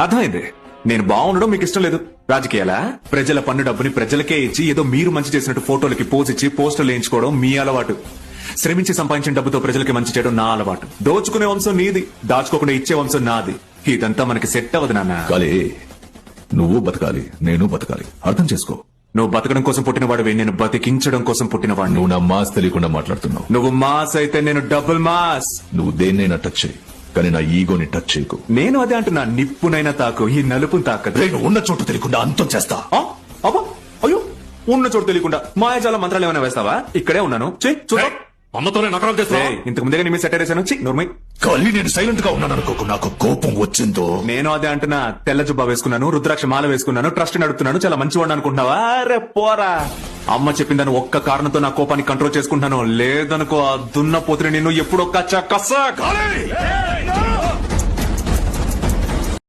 అర్థమైంది. నేను బాగుండడం మీకు ఇష్టం లేదు. రాజకీయాలా? ప్రజల పన్ను డబ్బుని ప్రజలకే ఇచ్చి ఏదో మీరు మంచి చేసినట్టు ఫోటోలకి పోజ్ ఇచ్చి పోస్టర్లు వేయించుకోవడం మీ అలవాటు. శ్రమించి సంపాదించిన డబ్బుతో ప్రజలకి మంచి చేయడం నా అలవాటు. దోచుకునే వంశం నీది, దాచుకోకుండా ఇచ్చే వంశం నాది. ఇదంతా మనకి సెట్ అవ్వదు నాన్న. కాలే, నువ్వు బతకాలి, నేను బతకాలి, అర్థం చేసుకో. నువ్వు బతకడం కోసం పుట్టినవాడివి, నేను బతికించడం కోసం పుట్టినవాడిని. నువ్వు నా మాస్ తెలియకుండా మాట్లాడుతున్నావు. నువ్వు మాస్ అయితే నేను డబుల్ మాస్. నువ్వు దేన్నైనా టచ్ చేయి, కానీ నా ఈగోని టచ్ చేయకు. నేను అదే అంటున్నా, నిప్పునైనా తాకు, ఈ నలుపుని తాకదు. నేను ఉన్న చోటు తెలియకుండా అంతం చేస్తా. అబ్బా, అయ్యో, ఉన్న చోటు తెలియకుండా మాయాజాల మంత్రాలు ఏమైనా వేస్తావా? ఇక్కడే ఉన్నాను, చెయ్ చూద్దాం. అమ్మతోనే నకరాలు చేస్తా. ఇంతకు ముందే నేను సెట్ వేసాను. నోర్మై. కానీ నేను సైలెంట్ గా ఉన్నాను అనుకోకు, నాకు కోపం వచ్చిందో. నేను అదే అంటున్నా, తెల్ల జుబ్బా వేసుకున్నాను, రుద్రాక్ష మాల వేసుకున్నాను, ట్రస్ట్ నడుపుతున్నాను, చాలా మంచివాడు అనుకుంటున్నావా? అరే పోరా. అమ్మ చెప్పిందని ఒక్క కారణంతో నా కోపాన్ని కంట్రోల్ చేసుకుంటున్నాను. లేదనుకో, ఆ దున్న పోతుని నిన్ను ఎప్పుడో కచ్చా కసా.